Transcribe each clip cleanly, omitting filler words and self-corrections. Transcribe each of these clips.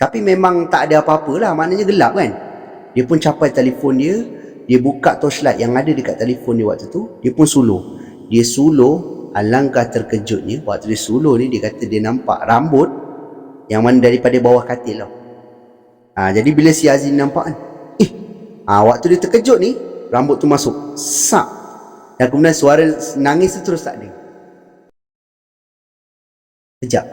Tapi memang tak ada apa-apa lah, maknanya gelap kan. Dia pun capai telefon dia, dia buka torchlight yang ada dekat telefon dia waktu tu, dia pun suluh. Dia suluh, alangkah terkejutnya waktu dia suluh ni, dia kata dia nampak rambut yang mana daripada bawah katil tau. Jadi bila si Azim nampak kan, waktu dia terkejut ni, rambut tu masuk sak, dan kemudian suara nangis tu terus tak ada. Kejap,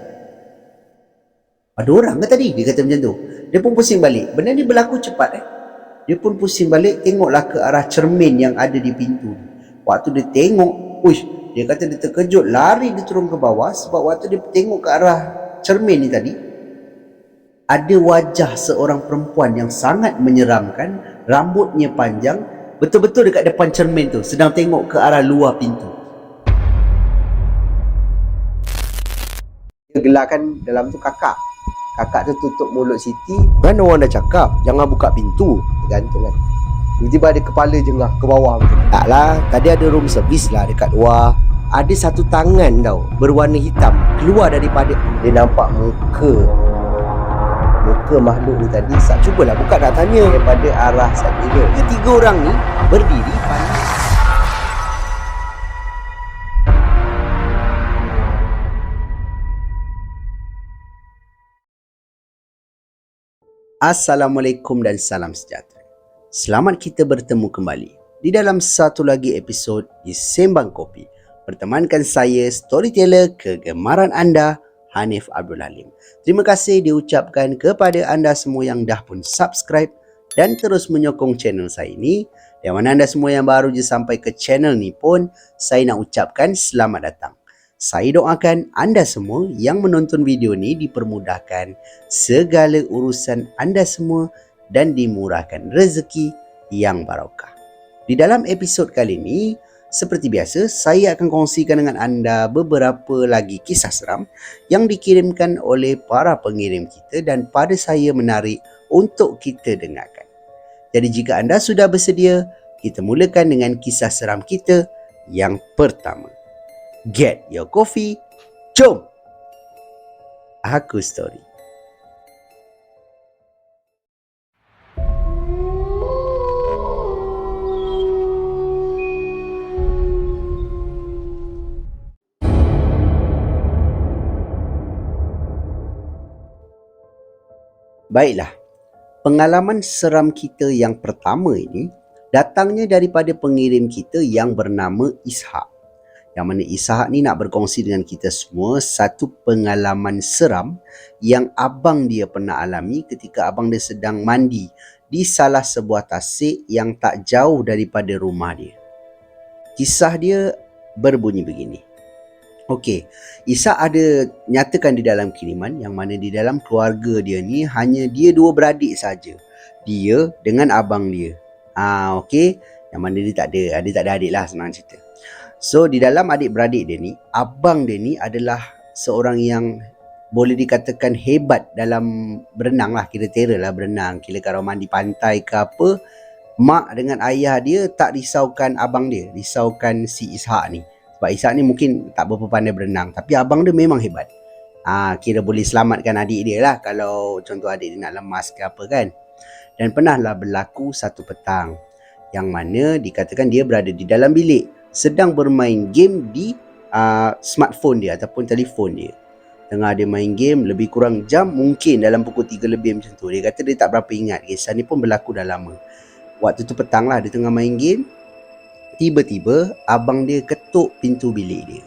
ada orang ke tadi? Dia kata macam tu. Dia pun pusing balik. Benda ni berlaku cepat Dia pun pusing balik, tengoklah ke arah cermin yang ada di pintu. Waktu dia tengok, dia kata dia terkejut, lari dia turun ke bawah. Sebab waktu dia tengok ke arah cermin ni tadi, ada wajah seorang perempuan yang sangat menyeramkan, rambutnya panjang, betul-betul dekat depan cermin tu, sedang tengok ke arah luar pintu. Dia gelarkan dalam tu kakak tu tutup mulut Siti. Kan orang dah cakap jangan buka pintu, tergantung kan. Tiba-tiba ada kepala jengah ke bawah macam. Taklah, tadi ada room service lah dekat luar. Ada satu tangan tau, berwarna hitam, keluar daripada. Dia nampak muka makhluk ni tadi. Cubalah buka, nak tanya daripada arah sana. Ketiga orang ni berdiri pandang. Assalamualaikum dan salam sejahtera. Selamat kita bertemu kembali di dalam satu lagi episod di Sembang Kopi. Pertemankan saya, storyteller kegemaran anda, Hanif Abdul Halim. Terima kasih diucapkan kepada anda semua yang dah pun subscribe dan terus menyokong channel saya ini. Dan mana anda semua yang baru je sampai ke channel ni pun, saya nak ucapkan selamat datang. Saya doakan anda semua yang menonton video ni dipermudahkan segala urusan anda semua dan dimurahkan rezeki yang barokah. Di dalam episod kali ini, seperti biasa, saya akan kongsikan dengan anda beberapa lagi kisah seram yang dikirimkan oleh para pengirim kita dan pada saya menarik untuk kita dengarkan. Jadi jika anda sudah bersedia, kita mulakan dengan kisah seram kita yang pertama. Get your coffee, jom aku story. Baiklah, pengalaman seram kita yang pertama ini datangnya daripada pengirim kita yang bernama Ishak. Yang mana Ishak ni nak berkongsi dengan kita semua satu pengalaman seram yang abang dia pernah alami ketika abang dia sedang mandi di salah sebuah tasik yang tak jauh daripada rumah dia. Kisah dia berbunyi begini. Okey, Ishak ada nyatakan di dalam kiriman yang mana di dalam keluarga dia ni hanya dia dua beradik saja. Dia dengan abang dia. Okey, yang mana dia tak ada adik lah, senang cerita. So di dalam adik-beradik dia ni, abang dia ni adalah seorang yang boleh dikatakan hebat dalam berenang lah, kira terror lah berenang. Kira kalau mandi pantai ke apa, mak dengan ayah dia tak risaukan abang dia, risaukan si Ishak ni. Sebab Ishak ni mungkin tak berapa pandai berenang, tapi abang dia memang hebat. Kira boleh selamatkan adik dia lah kalau contoh adik dia nak lemas ke apa kan. Dan pernahlah berlaku satu petang yang mana dikatakan dia berada di dalam bilik sedang bermain game di smartphone dia ataupun telefon dia. Tengah dia main game lebih kurang jam, mungkin dalam pukul 3 lebih macam tu. Dia kata dia tak berapa ingat, kisah ni pun berlaku dah lama. Waktu tu petang lah, dia tengah main game. Tiba-tiba abang dia ketuk pintu bilik dia.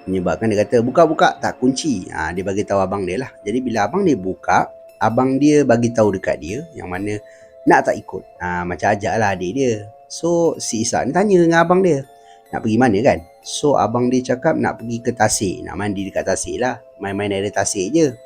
Menyebabkan dia kata buka-buka, tak kunci. Dia bagi tahu abang dia lah. Jadi bila abang dia buka, abang dia bagi tahu dekat dia yang mana nak tak ikut. Macam ajak lah adik dia. So si Ishak ni tanya dengan abang dia, nak pergi mana kan? So abang dia cakap nak pergi ke tasik, nak mandi dekat tasik lah, main-main air tasik je.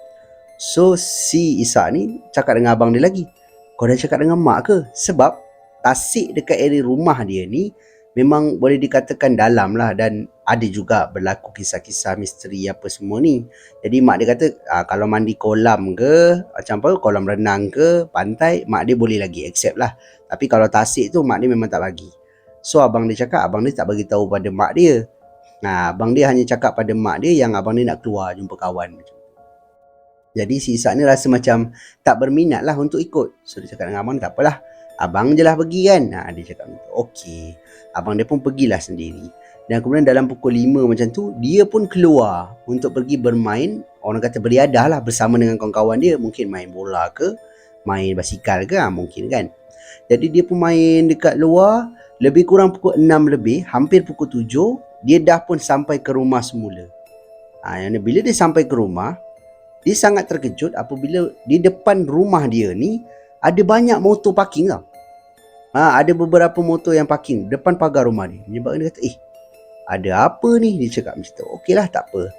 So si Ishak ni cakap dengan abang dia lagi, kau dah cakap dengan mak ke? Sebab tasik dekat area rumah dia ni memang boleh dikatakan dalam lah, dan ada juga berlaku kisah-kisah misteri apa semua ni. Jadi mak dia kata kalau mandi kolam ke, macam apa, kolam renang ke, pantai, mak dia boleh lagi accept lah. Tapi kalau tasik tu mak dia memang tak bagi. So abang dia cakap, abang dia tak bagi tahu pada mak dia. Abang dia hanya cakap pada mak dia yang abang dia nak keluar jumpa kawan macam tu. Jadi si Ishak ni rasa macam tak berminat lah untuk ikut. So dia cakap dengan abang, tak apalah, abang je lah pergi kan. Dia cakap macam tu. Okey. Abang dia pun pergilah sendiri. Dan kemudian dalam pukul 5 macam tu, dia pun keluar untuk pergi bermain, orang kata beriadah lah bersama dengan kawan-kawan dia. Mungkin main bola ke, main basikal ke, mungkin kan. Jadi dia pun main dekat luar, lebih kurang pukul 6 lebih, hampir pukul 7, dia dah pun sampai ke rumah semula. Yang ni, bila dia sampai ke rumah, dia sangat terkejut apabila di depan rumah dia ni ada banyak motor parking tau. Ada beberapa motor yang parking depan pagar rumah dia. Menyebabkan dia kata, ada apa ni? Dia cakap macam tu. Okeylah, tak apa.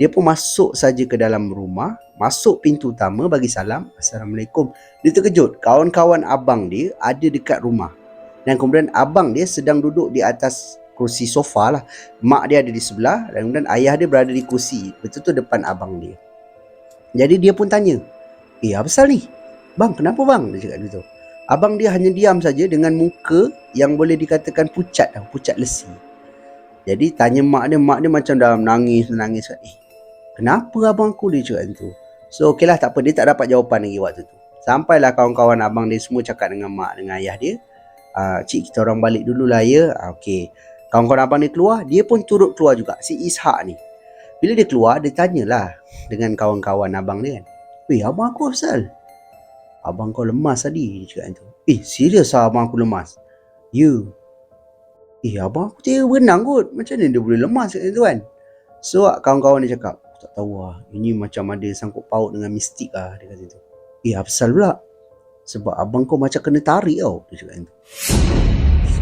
Dia pun masuk saja ke dalam rumah, masuk pintu utama, bagi salam, Assalamualaikum. Dia terkejut, kawan-kawan abang dia ada dekat rumah. Dan kemudian abang dia sedang duduk di atas kursi sofa lah. Mak dia ada di sebelah dan kemudian ayah dia berada di kursi betul-betul depan abang dia. Jadi dia pun tanya, apa pasal ni? Bang, kenapa bang? Dia cakap gitu. Abang dia hanya diam saja dengan muka yang boleh dikatakan pucat lesi. Jadi tanya mak dia macam dah menangis. Kenapa abang aku? Dia cakap gitu. So okeylah, tak apa, dia tak dapat jawapan lagi waktu tu. Sampailah kawan-kawan abang dia semua cakap dengan mak, dengan ayah dia, cik, kita orang balik dululah ya. Okey. Kawan-kawan abang dia keluar, dia pun turut keluar juga, si Ishak ni. Bila dia keluar, dia tanyalah dengan kawan-kawan abang dia kan. Abang aku asal? Abang kau lemas tadi, dia cakap tu. Serius lah abang aku lemas? Ya. Abang aku tiada berenang kot. Macam mana dia boleh lemas kat situ kan? So kawan-kawan dia cakap, tak tahu lah, ini macam ada sangkut paut dengan mistik lah, dia kata tu. Apa pasal pula? Sebab abang kau macam kena tarik tau, dia cakap tu.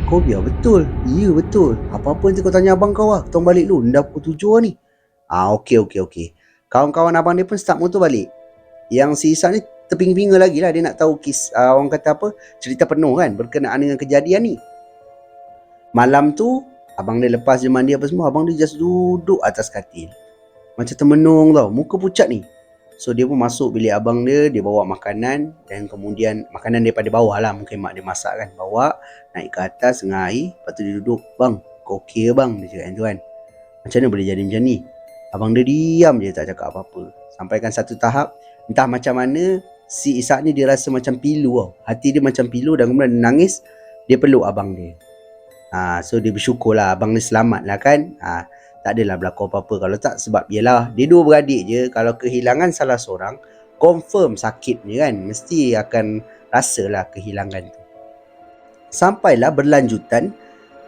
Kau biar betul. Ya betul. Apa-apa nanti kau tanya abang kau lah. Kita balik dulu, dah pukul 7 lah ni. Okey. Kawan-kawan abang dia pun start motor balik. Yang si Ishak ni terpinga-pinga lagi lah. Dia nak tahu orang kata apa, cerita penuh kan berkenaan dengan kejadian ni. Malam tu abang dia lepas je mandi apa semua, abang dia just duduk atas katil macam termenung tau, muka pucat ni. So dia pun masuk bilik abang dia bawa makanan, dan kemudian makanan daripada bawah lah, mungkin mak dia masak kan, bawa naik ke atas dengan air. Lepas tu dia duduk, bang kau okey bang? Dia cakap tu kan. Macam mana boleh jadi macam ni? Abang dia diam je, tak cakap apa-apa. Sampaikan satu tahap, entah macam mana si Ishak ni dia rasa macam pilu tau. Hati dia macam pilu, dan kemudian dia nangis. Dia peluk abang dia. So dia bersyukur lah abang ni selamat lah kan. Tak adalah berlaku apa-apa. Kalau tak, sebab yelah dia dua beradik je, kalau kehilangan salah seorang, confirm sakitnya kan, mesti akan rasalah kehilangan tu. Sampailah berlanjutan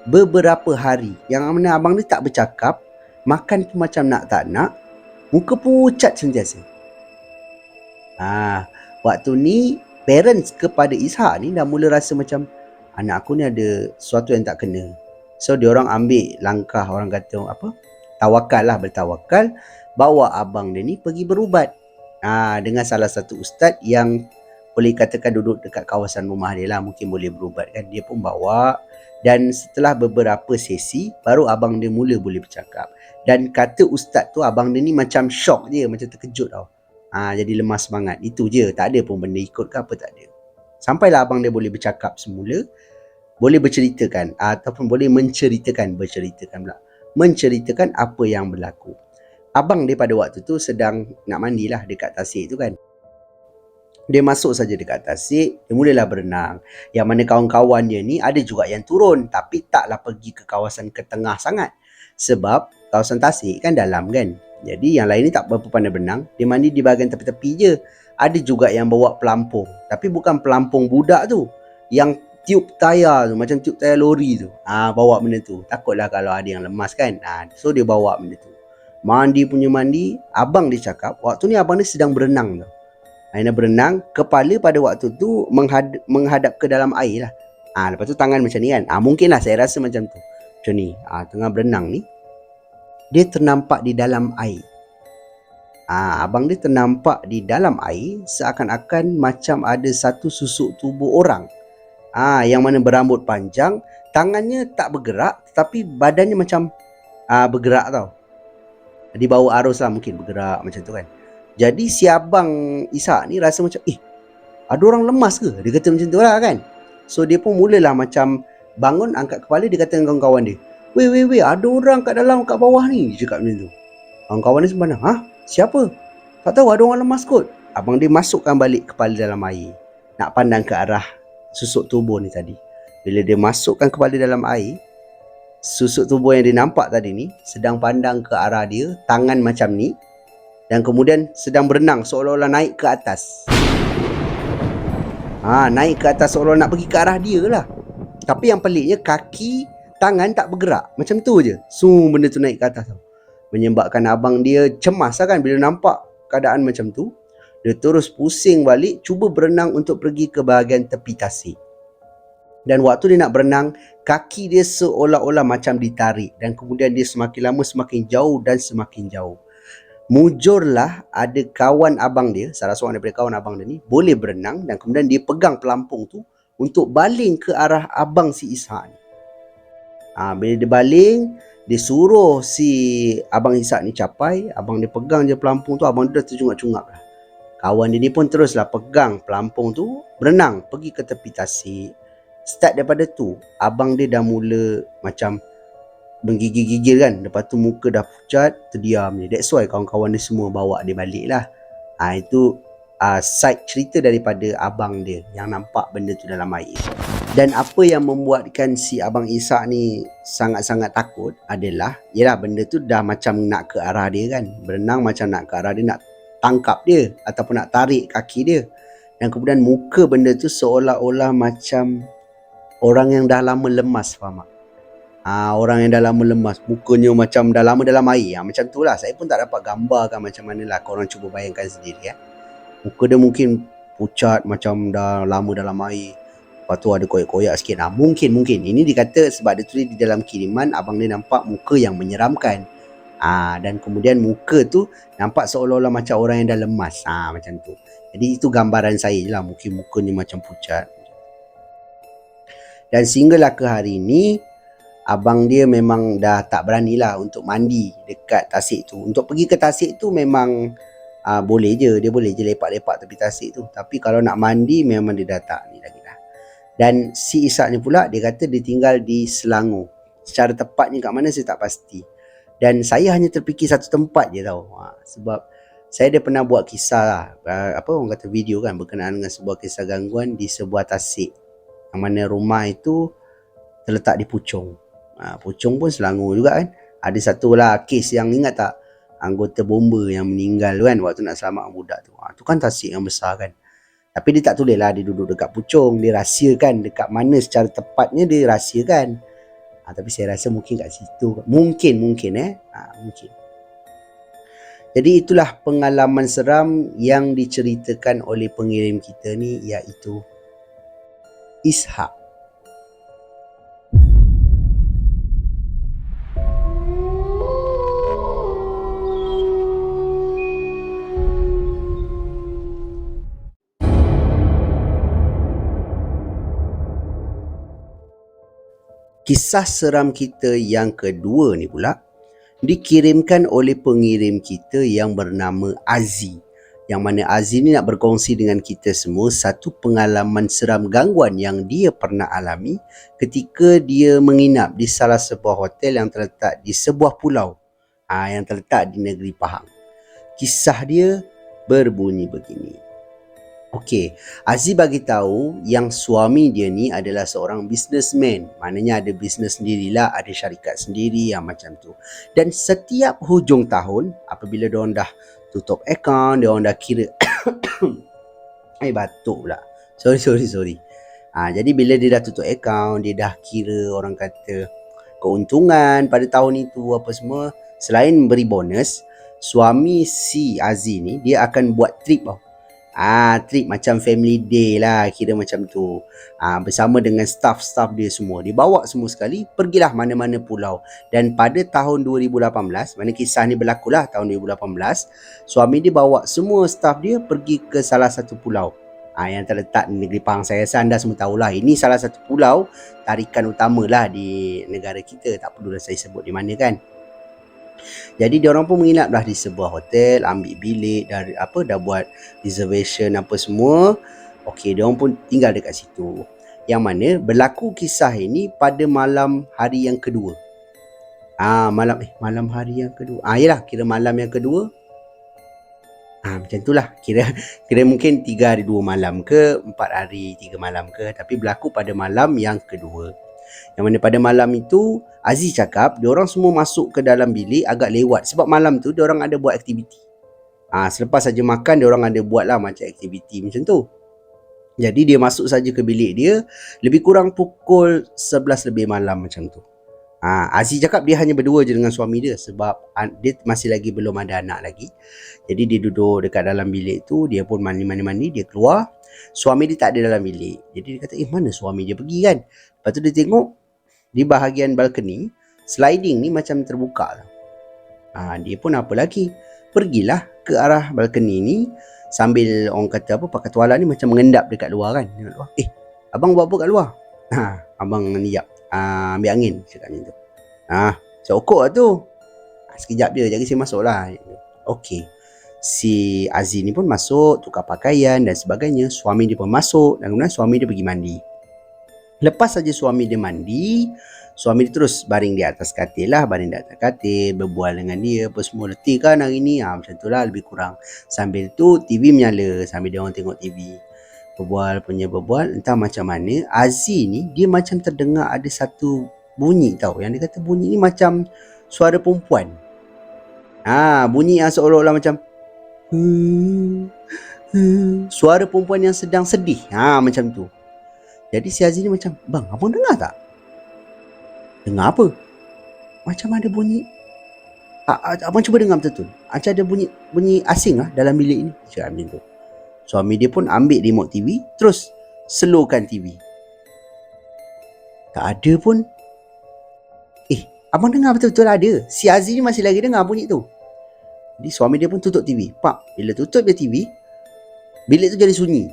beberapa hari yang mana abang ni tak bercakap, makan pun macam nak tak nak, muka pucat sentiasa. Waktu ni parents kepada Ishak ni dah mula rasa macam anak aku ni ada sesuatu yang tak kena. So diorang ambil langkah, orang kata apa, bertawakal, bawa abang dia ni pergi berubat dengan salah satu ustaz yang boleh katakan duduk dekat kawasan rumah dia lah, mungkin boleh berubat kan. Dia pun bawa, dan setelah beberapa sesi baru abang dia mula boleh bercakap. Dan kata ustaz tu, abang dia ni macam shock je, macam terkejut tau. Jadi lemas semangat. Itu je, tak ada pun benda ikut ke apa, tak ada. Sampailah abang dia boleh bercakap semula, boleh berceritakan ataupun boleh menceritakan apa yang berlaku. Abang dia pada waktu tu sedang nak mandilah dekat tasik tu kan. Dia masuk saja dekat tasik, dia mulalah berenang. Yang mana kawan-kawan dia ni ada juga yang turun, tapi taklah pergi ke kawasan ke tengah sangat. Sebab kawasan tasik kan dalam kan. Jadi yang lain ni tak berapa pandai berenang, dia mandi di bahagian tepi-tepi je. Ada juga yang bawa pelampung, tapi bukan pelampung budak tu, yang tiup tayar tu, macam tiup tayar lori tu. Bawa benda tu. Takutlah kalau ada yang lemas kan. So dia bawa benda tu. Mandi, abang dia cakap waktu ni abang dia sedang berenang tau. Dia berenang, kepala pada waktu tu menghadap ke dalam air lah. Lepas tu tangan macam ni kan. Mungkin lah saya rasa macam tu. Macam ni. Tengah berenang ni, dia ternampak di dalam air. Abang dia ternampak di dalam air seakan-akan macam ada satu susuk tubuh orang. Yang mana berambut panjang, tangannya tak bergerak, tapi badannya macam bergerak tau. Di bawah arus lah mungkin bergerak macam tu kan. Jadi si abang Ishak ni rasa macam ada orang lemas ke? Dia kata macam tu lah kan. So dia pun mulalah macam bangun, angkat kepala, dia kata dengan kawan-kawan dia, Weh, ada orang kat dalam, kat bawah ni. Dia cakap macam tu. Kawan-kawan ni sebenarnya, siapa? Tak tahu, ada orang lemas kot. Abang dia masukkan balik kepala dalam air, nak pandang ke arah susuk tubuh ni tadi. Bila dia masukkan kepala dalam air, susuk tubuh yang dia nampak tadi ni sedang pandang ke arah dia, tangan macam ni, dan kemudian sedang berenang seolah-olah naik ke atas. Naik ke atas seolah nak pergi ke arah dia lah. Tapi yang peliknya, kaki, tangan tak bergerak. Macam tu je. Benda tu naik ke atas tau. Menyebabkan abang dia cemas lah kan bila nampak keadaan macam tu. Dia terus pusing balik, cuba berenang untuk pergi ke bahagian tepi tasik. Dan waktu dia nak berenang, kaki dia seolah-olah macam ditarik. Dan kemudian dia semakin lama semakin jauh dan semakin jauh. Mujurlah ada kawan abang dia, salah seorang daripada kawan abang dia ni, boleh berenang dan kemudian dia pegang pelampung tu untuk baling ke arah abang si Ishak ni. Bila dia baling, dia suruh si abang Ishak ni capai, abang dia pegang je pelampung tu, abang dia dah tercungap-cungap lah. Kawan dia ni pun teruslah pegang pelampung tu, berenang pergi ke tepi tasik. Start daripada tu, abang dia dah mula macam menggigil-gigil kan. Lepas tu muka dah pucat, terdiam je. That's why kawan-kawan dia semua bawa dia balik lah. Itu side cerita daripada abang dia yang nampak benda tu dalam air. Dan apa yang membuatkan si abang Ishak ni sangat-sangat takut adalah, yelah, benda tu dah macam nak ke arah dia kan. Berenang macam nak ke arah dia, nak tangkap dia ataupun nak tarik kaki dia. Dan kemudian muka benda tu seolah-olah macam orang yang dah lama lemas, faham tak? Orang yang dah lama lemas, mukanya macam dah lama dalam air. Macam tu lah. Saya pun tak dapat gambarkan macam mana lah. Korang cuba bayangkan sendiri. Muka dia mungkin pucat macam dah lama dalam air. Lepas tu ada koyak-koyak sikit. Mungkin. Ini dikata sebab dia tulis di dalam kiriman, abang dia nampak muka yang menyeramkan. Dan kemudian muka tu nampak seolah-olah macam orang yang dah lemas. Macam tu. Jadi itu gambaran saya je lah. Mungkin mukanya macam pucat. Dan sehinggalah ke hari ni, abang dia memang dah tak beranilah untuk mandi dekat tasik tu. Untuk pergi ke tasik tu memang boleh je. Dia boleh je lepak-lepak tepi tasik tu. Tapi kalau nak mandi memang dia dah tak ni lagi lah. Dan si Ishak ni pula, dia kata dia tinggal di Selangor. Secara tepatnya kat mana saya tak pasti. Dan saya hanya terfikir satu tempat je tau. Sebab saya dah pernah buat kisah lah. Orang kata video kan, berkenaan dengan sebuah kisah gangguan di sebuah tasik. Yang mana rumah itu terletak di Puchong. Puchong pun Selangor juga kan. Ada satu lah kes yang ingat tak, anggota bomba yang meninggal kan waktu nak selamatkan budak tu. Tu kan tasik yang besar kan. Tapi dia tak tulis lah dia duduk dekat Puchong. Dia rahsiakan dekat mana secara tepatnya, dia rahsiakan. Tapi saya rasa mungkin kat situ. Mungkin mungkin. Jadi itulah pengalaman seram yang diceritakan oleh pengirim kita ni, iaitu Ishak. Kisah seram kita yang kedua ni pula dikirimkan oleh pengirim kita yang bernama Aziz. Yang mana Aziz ni nak berkongsi dengan kita semua satu pengalaman seram gangguan yang dia pernah alami ketika dia menginap di salah sebuah hotel yang terletak di sebuah pulau yang terletak di negeri Pahang. Kisah dia berbunyi begini. Okey, Aziz bagi tahu yang suami dia ni adalah seorang businessman. Maknanya ada bisnes sendirilah, ada syarikat sendiri yang macam tu. Dan setiap hujung tahun, apabila diorang dah tutup akaun, diorang dah kira batuk pula. Sorry. Jadi bila dia dah tutup akaun, dia dah kira orang kata keuntungan pada tahun itu apa semua, selain beri bonus, suami si Aziz ni dia akan buat trip tau. Trip macam family day lah, kira macam tu. Bersama dengan staff-staff dia semua. Dia bawa semua sekali, pergilah mana-mana pulau. Dan pada tahun 2018, mana kisah ni berlaku lah tahun 2018, suami dia bawa semua staff dia pergi ke salah satu pulau yang terletak di negeri Pahang. Saya rasa anda semua tahulah, ini salah satu pulau tarikan utama lah di negara kita. Tak perlulah saya sebut di mana kan. Jadi diorang pun menginaplah di sebuah hotel, ambil bilik, dah buat reservation apa semua. Okey, diorang pun tinggal dekat situ. Yang mana berlaku kisah ini pada malam hari yang kedua. Malam hari yang kedua. Yalah, kira malam yang kedua. Macam itulah. Kira mungkin 3 hari 2 malam ke, 4 hari 3 malam ke, tapi berlaku pada malam yang kedua. Yang mana pada malam itu Aziz cakap diorang semua masuk ke dalam bilik agak lewat sebab malam tu diorang ada buat aktiviti. Selepas saja makan diorang ada buat lah macam aktiviti macam tu. Jadi dia masuk saja ke bilik dia lebih kurang pukul 11 lebih malam macam tu. Aziz cakap dia hanya berdua je dengan suami dia sebab dia masih lagi belum ada anak lagi. Jadi dia duduk dekat dalam bilik tu, dia pun mandi, dia keluar. Suami dia tak ada dalam bilik. Jadi dia kata, mana suami dia pergi kan? Lepas tu dia tengok di bahagian balkoni, sliding ni macam terbuka. Dia pun apa lagi? Pergilah ke arah balkoni ni sambil orang kata apa, pakai tuala ni macam mengendap dekat luar kan. Dekat luar. Abang buat apa kat luar? Abang niyap. Ambil angin cakap macam tu. Saya okok lah tu. Sekejap dia, jadi saya masuk lah. Okey. Si Aziz ni pun masuk, tukar pakaian dan sebagainya. Suami dia pun masuk dan kemudian suami dia pergi mandi. Lepas saja suami dia mandi, suami dia terus baring di atas katil lah. Baring di atas katil, berbual dengan dia. Apa semua, letih kan hari ni? Macam tu lah lebih kurang. Sambil tu TV menyala, sambil dia orang tengok TV. Berbual, entah macam mana. Aziz ni, dia macam terdengar ada satu bunyi tau. Yang dia kata bunyi ni macam suara perempuan. Bunyi yang seolah-olah macam suara perempuan yang sedang sedih. Macam tu. Jadi si Aziz ni macam, bang, abang dengar tak? Dengar apa? Macam ada bunyi. Abang cuba dengar betul-betul. Macam ada bunyi asing lah dalam bilik ni. Cakap macam tu. Suami dia pun ambil remote TV, terus slowkan TV. Tak ada pun. Abang dengar betul-betul ada. Si Aziz ni masih lagi dengar bunyi tu. Jadi suami dia pun tutup TV. Bila tutup dia TV, bilik tu jadi sunyi.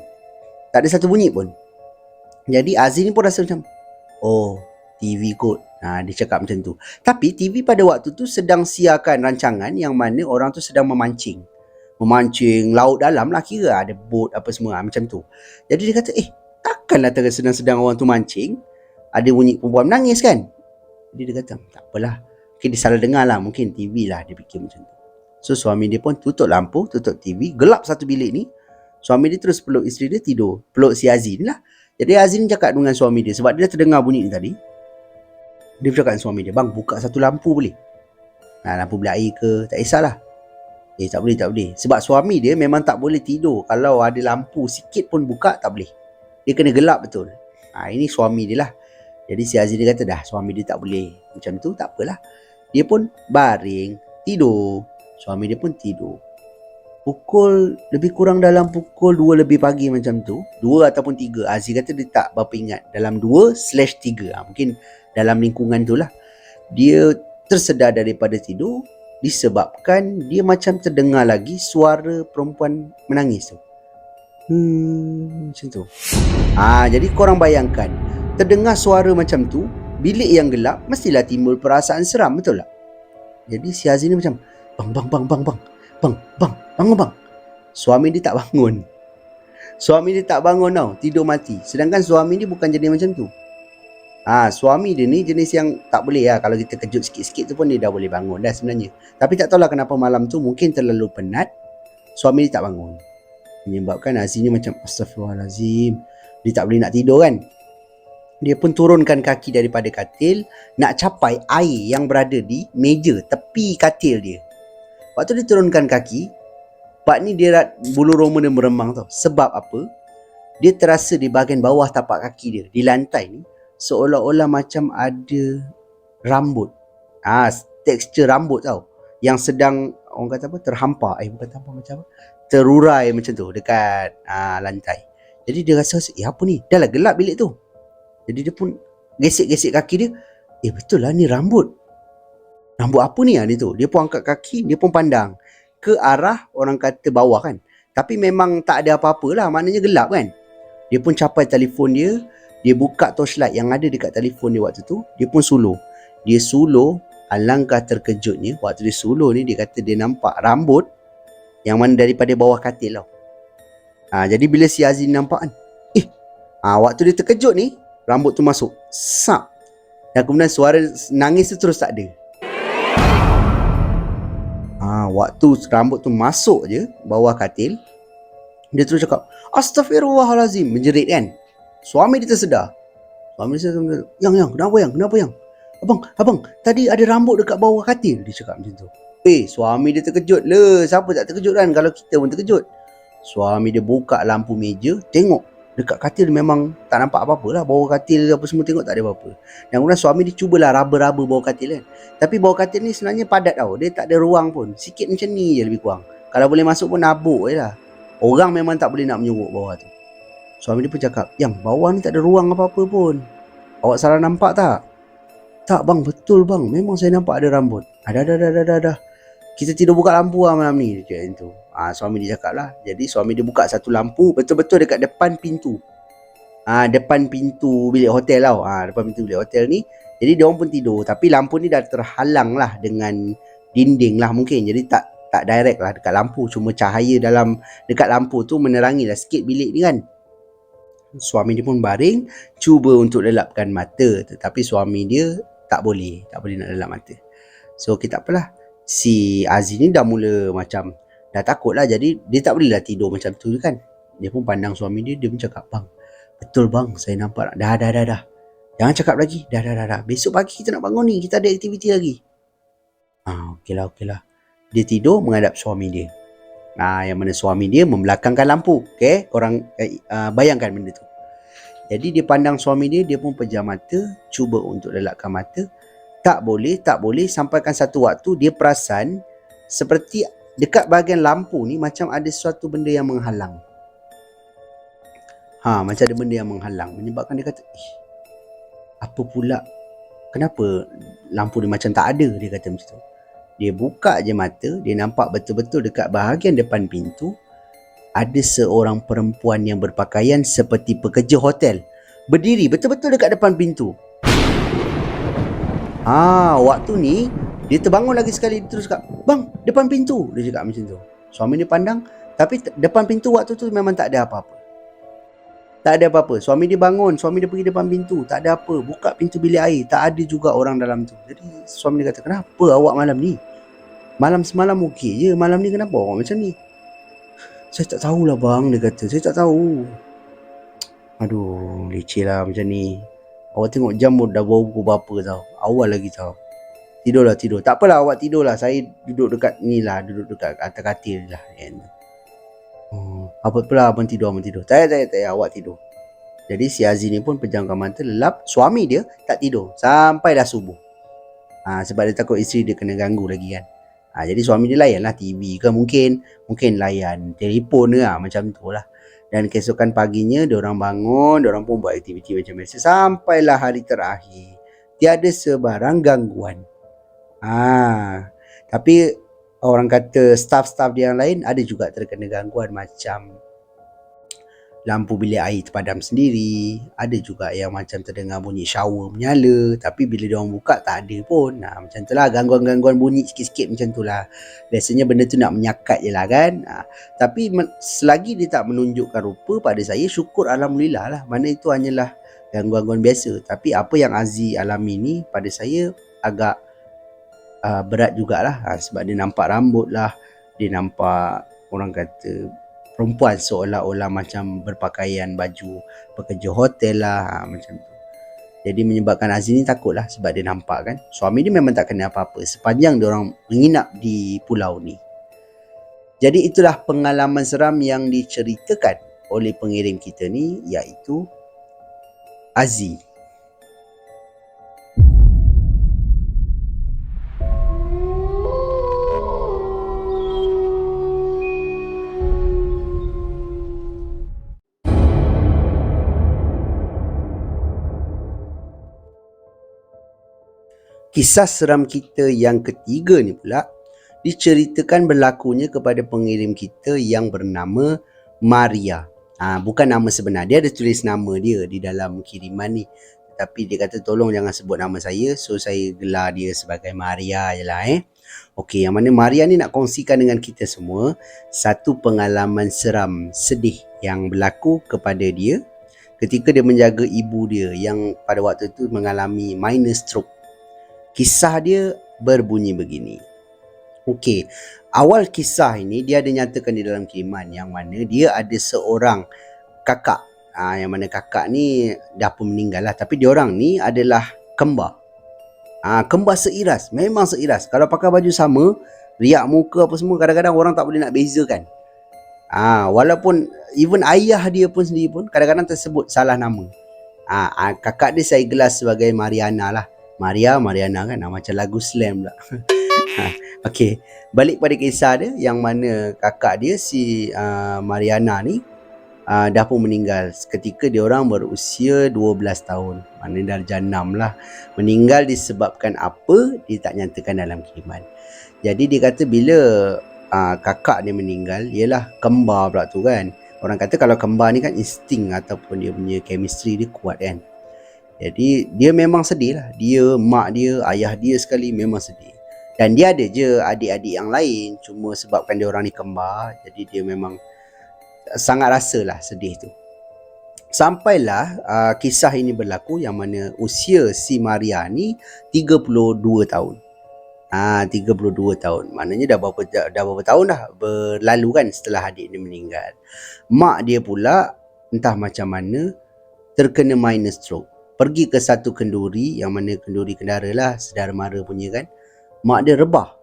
Tak ada satu bunyi pun. Jadi Aziz ni pun rasa macam, TV kot. Dia cakap macam tu. Tapi TV pada waktu tu sedang siarkan rancangan yang mana orang tu sedang memancing laut dalam lah, kira ada bot apa semua macam tu. Jadi dia kata, takkanlah sedang orang tu mancing ada bunyi perempuan menangis kan? Jadi dia kata, tak apalah, mungkin dia salah dengar lah, mungkin TV lah, dia fikir macam tu. So suami dia pun tutup lampu, tutup TV, gelap satu bilik ni. Suami dia terus peluk isteri dia, tidur. Peluk si Aziz ni lah. Jadi Aziz ni cakap dengan suami dia, sebab dia dah terdengar bunyi ni tadi. Dia cakap dengan suami dia, bang, buka satu lampu boleh? Lampu bilik air ke, tak kisahlah. Tak boleh. Sebab suami dia memang tak boleh tidur kalau ada lampu sikit pun buka, tak boleh. Dia kena gelap betul. Ini suami dia lah. Jadi si Aziz dia kata, dah suami dia tak boleh macam tu, tak apalah. Dia pun baring, tidur. Suami dia pun tidur. Lebih kurang dalam pukul 2 lebih pagi macam tu, 2 ataupun 3. Aziz kata dia tak berapa ingat. Dalam 2/3. Mungkin dalam lingkungan tu lah. Dia tersedar daripada tidur disebabkan dia macam terdengar lagi suara perempuan menangis tu. Macam tu. Jadi korang bayangkan, terdengar suara macam tu, bilik yang gelap, mestilah timbul perasaan seram, betul tak? Jadi si Aziz ni macam, bang, bangun bang. Suami dia tak bangun. Suami dia tak bangun tau, tidur mati. Sedangkan suami dia bukan jenis macam tu. Suami dia ni jenis yang tak boleh lah. Kalau kita kejut sikit-sikit tu pun dia dah boleh bangun dah sebenarnya. Tapi tak tahulah kenapa malam tu mungkin terlalu penat, suami dia tak bangun. Menyebabkan Aziz ni macam, Astaghfirullahalazim, dia tak boleh nak tidur kan. Dia pun turunkan kaki daripada katil, nak capai air yang berada di meja tepi katil dia. Waktu dia turunkan kaki, part ni dia bulu roma dia meremang tau. Sebab apa? Dia terasa di bahagian bawah tapak kaki dia, di lantai ni, seolah-olah macam ada rambut. Tekstur rambut tau, yang sedang orang kata apa, terhampar. Bukan terhampar, macam apa, terurai macam tu dekat lantai. Jadi dia rasa, apa ni? Dah lah gelap bilik tu. Jadi dia pun gesek-gesek kaki dia. Betul lah ni rambut. Rambut apa ni? Dia pun angkat kaki, dia pun pandang ke arah orang kata bawah kan. Tapi memang tak ada apa-apa lah, maknanya gelap kan. Dia pun capai telefon dia, dia buka torchlight yang ada dekat telefon dia waktu tu, dia pun suluh. Dia suluh, alangkah terkejutnya. Waktu dia suluh ni, dia kata dia nampak rambut yang mana daripada bawah katil tau. Jadi bila si Aziz nampak kan, waktu dia terkejut ni, rambut tu masuk, sap. Dan kemudian suara nangis tu terus tak ada. Waktu rambut tu masuk je bawah katil, dia terus cakap, "Astaghfirullahalazim," menjerit kan. Suami dia tersedar. Suami dia tersedar. Yang, kenapa yang? Abang, tadi ada rambut dekat bawah katil. Dia cakap macam tu. Suami dia terkejut le. Siapa tak terkejut kan, kalau kita pun terkejut. Suami dia buka lampu meja, tengok dekat katil memang tak nampak apa-apa lah. Bawah katil apa semua tengok tak ada apa-apa. Dan kemudian suami dia cubalah raba-raba bawah katil kan. Tapi bawah katil ni sebenarnya padat tau. Dia tak ada ruang pun. Sikit macam ni je lebih kurang. Kalau boleh masuk pun nabuk je lah. Orang memang tak boleh nak menyuruk bawah tu. Suami dia pun cakap, "Yang bawah ni tak ada ruang apa-apa pun. Awak salah nampak tak?" "Tak bang, betul bang. Memang saya nampak ada rambut." Dah. "Kita tidur buka lampu lah malam ni." Dia cakap tu. Suami dia cakap lah. Jadi suami dia buka satu lampu betul-betul dekat depan pintu. Depan pintu bilik hotel tau. Depan pintu bilik hotel ni. Jadi dia orang pun tidur. Tapi lampu ni dah terhalang lah dengan dinding lah mungkin. Jadi tak direct lah dekat lampu. Cuma cahaya dalam dekat lampu tu menerangi lah sikit bilik ni kan. Suami dia pun baring, cuba untuk lelapkan mata. Tetapi suami dia tak boleh nak lelap mata. So kita apalah. Si Aziz ni dah mula macam dah takut lah. Jadi dia tak boleh lah tidur macam tu kan. Dia pun pandang suami dia. Dia pun cakap, "Bang, betul bang, saya nampak." Dah. Jangan cakap lagi. Dah. Besok pagi kita nak bangun ni. Kita ada aktiviti lagi. Okeylah. Dia tidur menghadap suami dia. Yang mana suami dia membelakangkan lampu. Okay, korang bayangkan benda tu. Jadi dia pandang suami dia. Dia pun pejam mata, cuba untuk lelapkan mata. Tak boleh. Sampaikan satu waktu dia perasan seperti dekat bahagian lampu ni macam ada sesuatu benda yang menghalang. Macam ada benda yang menghalang. Menyebabkan dia kata, apa pula? Kenapa lampu ni macam tak ada? Dia kata macam tu. Dia buka je mata, dia nampak betul-betul dekat bahagian depan pintu ada seorang perempuan yang berpakaian seperti pekerja hotel. Berdiri betul-betul dekat depan pintu. Waktu ni dia terbangun lagi sekali. Dia terus cakap, "Bang, depan pintu." Dia cakap macam tu. Suami dia pandang, tapi depan pintu waktu tu memang tak ada apa-apa. Suami dia bangun, suami dia pergi depan pintu, tak ada apa. Buka pintu bilik air, tak ada juga orang dalam tu. Jadi suami dia kata, "Kenapa awak malam ni? Malam semalam okey je, malam ni kenapa awak macam ni?" "Saya tak tahulah bang," dia kata. "Saya tak tahu." Aduh, leceh lah macam ni. Awak tengok jam dah baru pukul berapa tau. Awal lagi tau. Tidurlah. Tak apalah awak tidurlah. Saya duduk dekat ni lah. Duduk dekat atas katil lah. Apa pula abang tidur. Tak payah awak tidur. Jadi si Aziz ni pun pejamkan mata, lelap. Suami dia tak tidur sampai dah subuh. Sebab dia takut isteri dia kena ganggu lagi kan. Jadi suami dia layan lah TV ke mungkin layan telefon ke macam tu lah. Dan keesokan paginya diorang bangun, diorang pun buat aktiviti macam biasa. Sampailah hari terakhir. Tiada sebarang gangguan. Tapi orang kata staff-staff dia yang lain ada juga terkena gangguan macam lampu bilik air terpadam sendiri. Ada juga yang macam terdengar bunyi shower menyala. Tapi bila diorang buka tak ada pun. Macam tu lah, gangguan-gangguan bunyi sikit-sikit macam tu lah. Biasanya benda tu nak menyakat je lah kan. Tapi selagi dia tak menunjukkan rupa pada saya, syukur Alhamdulillah lah. Mana itu hanyalah gangguan-gangguan biasa. Tapi apa yang Aziz alami ni pada saya agak berat jugalah. Sebab dia nampak rambut lah. Dia nampak orang kata perempuan seolah-olah macam berpakaian baju pekerja hotel lah, macam tu. Jadi menyebabkan Aziz ni takut lah sebab dia nampak kan. Suami dia memang tak kena apa-apa sepanjang dia orang menginap di pulau ni. Jadi itulah pengalaman seram yang diceritakan oleh pengirim kita ni, iaitu Aziz. Kisah seram kita yang ketiga ni pula diceritakan berlakunya kepada pengirim kita yang bernama Maria. Bukan nama sebenar. Dia ada tulis nama dia di dalam kiriman ni. Tapi dia kata tolong jangan sebut nama saya. So saya gelar dia sebagai Maria je lah. Okey, yang mana Maria ni nak kongsikan dengan kita semua satu pengalaman seram sedih yang berlaku kepada dia ketika dia menjaga ibu dia yang pada waktu tu mengalami minor stroke. Kisah dia berbunyi begini. Okey, awal kisah ini dia ada nyatakan di dalam kiriman yang mana dia ada seorang kakak. Yang mana kakak ni dah pun meninggal lah, tapi diorang ni adalah kembar. Kembar seiras, memang seiras. Kalau pakai baju sama, riak muka apa semua, kadang-kadang orang tak boleh nak bezakan. Walaupun even ayah dia pun sendiri pun kadang-kadang tersebut salah nama. Kakak dia saya gelar sebagai Mariana lah. Mariana kan, macam lagu slam pula. Okey, balik pada kisah dia yang mana kakak dia si Mariana ni dah pun meninggal ketika dia orang berusia 12 tahun. Maknanya dah jenam lah. Meninggal disebabkan apa, dia tak nyatakan dalam kiriman. Jadi dia kata bila kakak dia meninggal, ialah kembar pula tu kan. Orang kata kalau kembar ni kan insting ataupun dia punya chemistry dia kuat kan. Jadi dia memang sedih lah. Dia, mak dia, ayah dia sekali memang sedih. Dan dia ada je adik-adik yang lain, cuma sebabkan dia orang ni kembar, jadi dia memang sangat rasalah sedih tu. Sampailah kisah ini berlaku yang mana usia si Maria ni 32 tahun. 32 tahun. Maknanya dah berapa tahun dah berlalu kan setelah adik dia meninggal. Mak dia pula entah macam mana terkena minor stroke. Pergi ke satu kenduri, yang mana kenduri kendara lah, saudara mara punya kan. Mak dia rebah.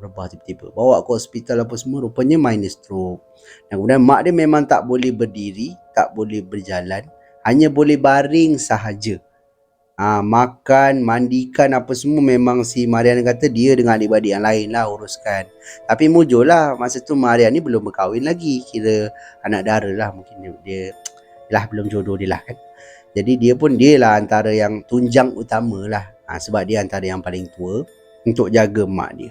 Rebah tiba-tiba. Bawa ke hospital apa semua, rupanya minor stroke. Dan kemudian mak dia memang tak boleh berdiri, tak boleh berjalan, hanya boleh baring sahaja. Makan, mandikan apa semua memang si Marian kata dia dengan adik-adik yang lain lah uruskan. Tapi mujur lah, masa tu Marian ni belum berkahwin lagi, kira anak dara lah, mungkin dia lah belum jodoh dia lah kan. Jadi dia lah antara yang tunjang utama lah, sebab dia antara yang paling tua untuk jaga mak dia.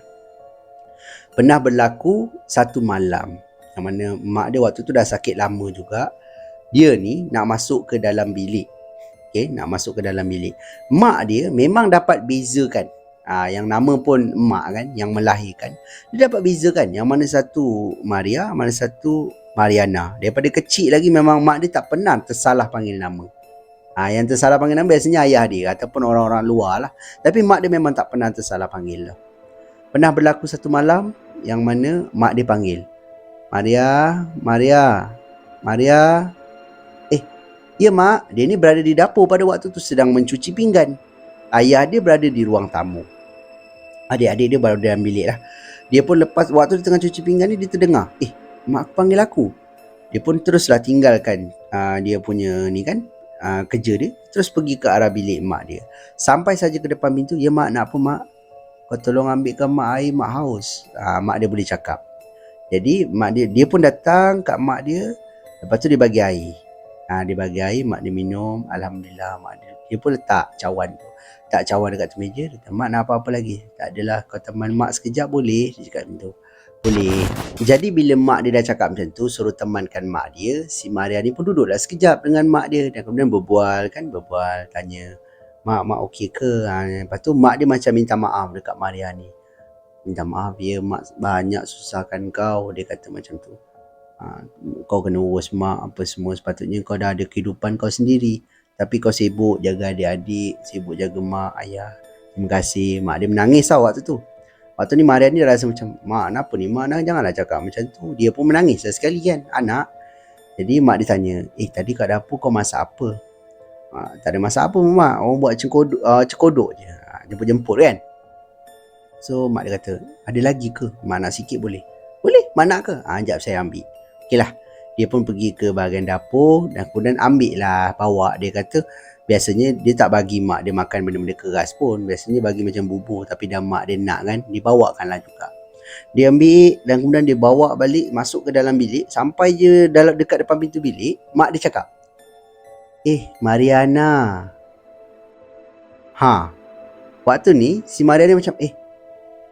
Pernah berlaku satu malam yang mana mak dia waktu tu dah sakit lama juga. Dia ni nak masuk ke dalam bilik. Nak masuk ke dalam bilik. Mak dia memang dapat bezakan. Yang nama pun mak kan, yang melahirkan. Dia dapat bezakan yang mana satu Maria, mana satu Mariana. Daripada kecil lagi memang mak dia tak pernah tersalah panggil nama. Yang tersalah panggil nama biasanya ayah dia ataupun orang-orang luar lah. Tapi mak dia memang tak pernah tersalah panggil lah. Pernah berlaku satu malam yang mana mak dia panggil, Maria. Ya mak, dia ni berada di dapur pada waktu tu sedang mencuci pinggan. Ayah dia berada di ruang tamu. Adik-adik dia baru dalam bilik lah. Dia pun lepas waktu dia tengah cuci pinggan ni, dia terdengar, mak panggil aku. Dia pun teruslah tinggalkan dia punya ni kan, kerja dia, terus pergi ke arah bilik mak dia. Sampai saja ke depan pintu, ya mak, nak apa mak? Kau tolong ambilkan mak air, mak haus. Mak dia boleh cakap. Jadi mak dia pun datang kat mak dia. Lepas tu dia bagi air. Dia bagi air, mak dia minum. Alhamdulillah, mak dia pun letak cawan tu. Tak cawan dekat tu meja. Dia kata, mak nak apa-apa lagi? Tak adalah, kau teman mak sekejap boleh? Dia cakap macam tu. Boleh. Jadi bila mak dia dah cakap macam tu, suruh temankan mak dia, si Maria ni pun duduklah sekejap dengan mak dia. Dan kemudian berbual, tanya, mak okey ke? Lepas tu mak dia macam minta maaf dekat Maria ni. Minta maaf ya mak, banyak susahkan kau. Dia kata macam tu. Kau kena urus mak apa semua, sepatutnya kau dah ada kehidupan kau sendiri, tapi kau sibuk jaga adik-adik, sibuk jaga mak, ayah. Terima kasih. Mak dia menangis tau waktu tu. Waktu ni Maria ni rasa macam, mak kenapa ni mak, janganlah cakap macam tu. Dia pun menangis lah sekali kan, anak. Jadi mak dia tanya, tadi kat dapur kau masak apa? Tak ada masak apa mak, orang buat cekodok je, jemput-jemput kan. So mak dia kata, ada lagi ke? Mak nak sikit boleh? Boleh, mak nak ke? Sekejap saya ambil. Okeylah, dia pun pergi ke bahagian dapur dan kemudian ambil lah, bawa. Dia kata biasanya dia tak bagi mak dia makan benda-benda keras pun. Biasanya bagi macam bubur, tapi dah mak dia nak kan, dibawakan lah juga. Dia ambil dan kemudian dia bawa balik, masuk ke dalam bilik. Sampai je dekat depan pintu bilik, mak dia cakap, Mariana. Waktu ni si Maria ni macam,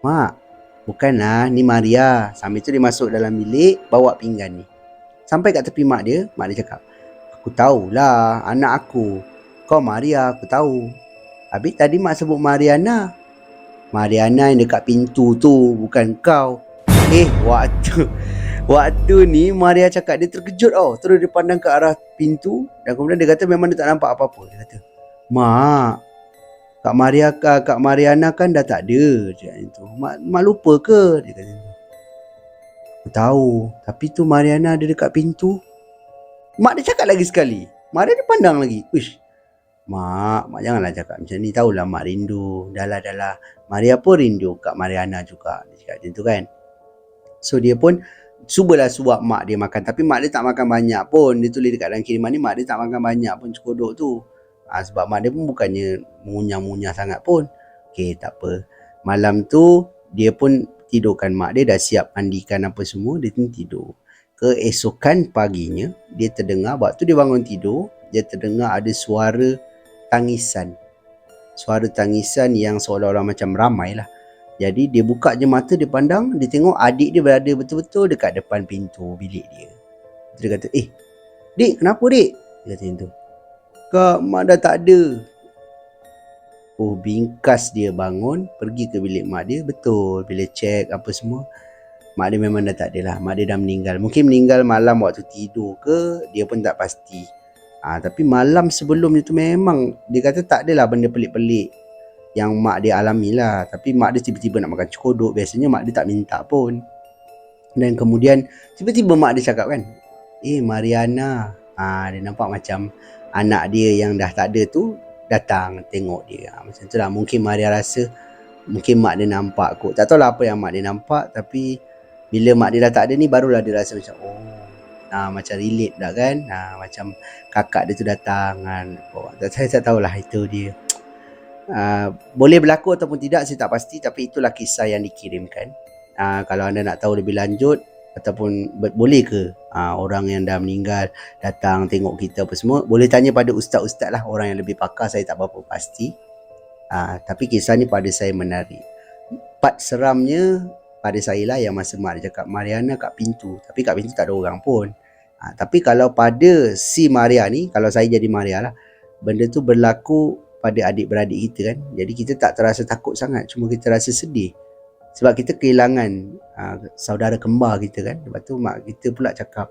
mak, bukanlah, ni Maria. Sambil tu dia masuk dalam bilik, bawa pinggan ni. Sampai kat tepi mak dia cakap, aku tahulah anak aku. Kau Maria, aku tahu. Habis tadi mak sebut Mariana. Mariana yang dekat pintu tu, bukan kau. Waktu ni Maria cakap, dia terkejut tau. Terus dia pandang ke arah pintu dan kemudian dia kata memang dia tak nampak apa-apa. Dia kata, mak, Kak Mariana kan dah tak ada. Dia kata tu. Mak lupa ke? Dia kata tu. Aku tahu. Tapi tu Mariana ada dekat pintu. Mak dia cakap lagi sekali. Mariana pandang lagi. Uish. Mak janganlah cakap macam ni. Tahulah mak rindu. Dah lah. Maria pun rindu Kak Mariana juga. Dia cakap macam tu kan. So dia pun cubalah suap mak dia makan. Tapi mak dia tak makan banyak pun. Dia tulis dekat dalam kiriman ni, mak dia tak makan banyak pun cekodok tu. Sebab mak dia pun bukannya mengunyah-munyah sangat pun. Okay, tak apa. Malam tu dia pun tidurkan mak dia, dah siap mandikan apa semua, dia pun tidur. Keesokan paginya dia terdengar, waktu dia bangun tidur, dia terdengar ada suara tangisan. Suara tangisan yang seolah-olah macam ramai lah. Jadi dia buka je mata, dia pandang, dia tengok adik dia berada betul-betul dekat depan pintu bilik dia. Dia kata, Dik, kenapa Dik? Dia kata macam tu. Kak, mak dah tak ada. Bingkas dia bangun, pergi ke bilik mak dia. Betul, bila cek apa semua, mak dia memang dah tak ada lah. Mak dia dah meninggal. Mungkin meninggal malam waktu tidur ke, dia pun tak pasti. Tapi malam sebelum itu memang, dia kata tak adalah benda pelik-pelik yang mak dia alami lah. Tapi mak dia tiba-tiba nak makan cekodok. Biasanya mak dia tak minta pun. Dan kemudian tiba-tiba mak dia cakap kan, Mariana. Dia nampak macam anak dia yang dah tak ada tu datang tengok dia. Macam tu lah. Mungkin Maria rasa, mungkin mak dia nampak kot. Tak tahulah apa yang mak dia nampak. Tapi bila mak dia dah tak ada ni, barulah dia rasa macam macam relate dah kan. Macam kakak dia tu datang kan. Saya tak tahulah, itu dia. Boleh berlaku ataupun tidak, saya tak pasti. Tapi itulah kisah yang dikirimkan. Kalau anda nak tahu lebih lanjut, ataupun boleh ke orang yang dah meninggal datang tengok kita apa semua, boleh tanya pada ustaz-ustaz lah, orang yang lebih pakar. Saya tak berapa pasti. Tapi kisah ni pada saya menarik. Part seramnya pada saya lah yang masa mak dia cakap Mariana kat pintu, tapi kat pintu tak ada orang pun. Tapi kalau pada si Maria ni, kalau saya jadi Maria lah, benda tu berlaku pada adik-beradik kita kan. Jadi kita tak terasa takut sangat, cuma kita rasa sedih sebab kita kehilangan saudara kembar kita kan. Lepas tu mak kita pula cakap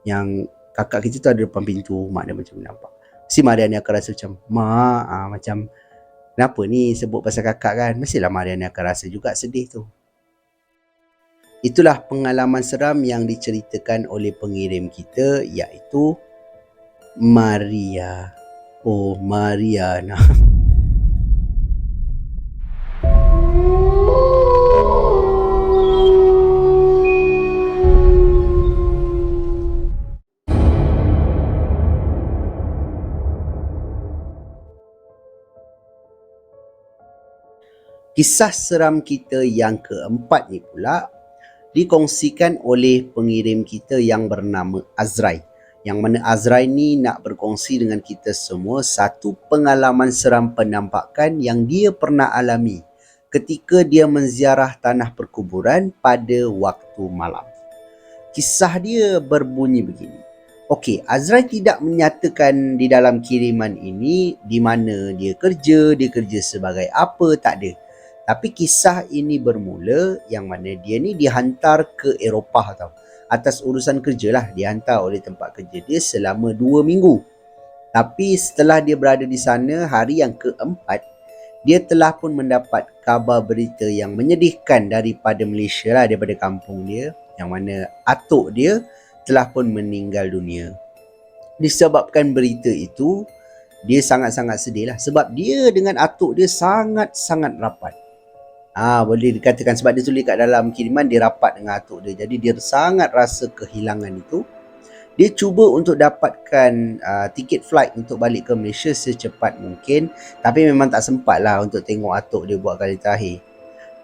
yang kakak kita tu ada depan pintu. Mak dia macam nampak. Si Maria ni akan rasa macam, mak macam kenapa ni sebut pasal kakak kan. Mestilah Maria ni akan rasa juga sedih tu. Itulah pengalaman seram yang diceritakan oleh pengirim kita, iaitu Maria. Mariana. Kisah seram kita yang keempat ni pula dikongsikan oleh pengirim kita yang bernama Azrai. Yang mana Azrai ni nak berkongsi dengan kita semua satu pengalaman seram penampakan yang dia pernah alami ketika dia menziarah tanah perkuburan pada waktu malam. Kisah dia berbunyi begini. Okey, Azrai tidak menyatakan di dalam kiriman ini di mana dia kerja sebagai apa, tak ada. Tapi kisah ini bermula yang mana dia ni dihantar ke Eropah tau. Atas urusan kerja lah, dihantar oleh tempat kerja dia selama 2 minggu. Tapi setelah dia berada di sana, hari yang keempat, dia telah pun mendapat kabar berita yang menyedihkan daripada Malaysia lah, daripada kampung dia, yang mana atuk dia telah pun meninggal dunia. Disebabkan berita itu, dia sangat-sangat sedih lah. Sebab dia dengan atuk dia sangat-sangat rapat. Boleh dikatakan sebab dia tulis kat dalam kiriman dia rapat dengan atuk dia. Jadi dia sangat rasa kehilangan itu. Dia cuba untuk dapatkan tiket flight untuk balik ke Malaysia secepat mungkin. Tapi memang tak sempat lah untuk tengok atuk dia buat kali terakhir.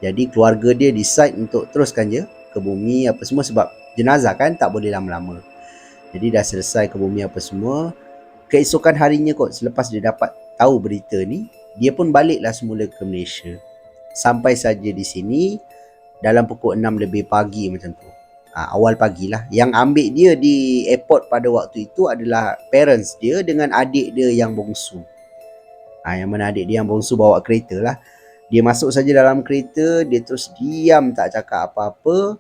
Jadi keluarga dia decide untuk teruskan je ke bumi apa semua. Sebab jenazah kan tak boleh lama-lama. Jadi dah selesai ke bumi apa semua. Keesokan harinya kot, selepas dia dapat tahu berita ni, dia pun baliklah semula ke Malaysia. Sampai saja di sini dalam pukul 6 lebih pagi macam tu. Awal pagilah. Yang ambil dia di airport pada waktu itu adalah parents dia dengan adik dia yang bongsu. Yang mana adik dia yang bongsu bawa kereta lah. Dia masuk saja dalam kereta, dia terus diam tak cakap apa-apa.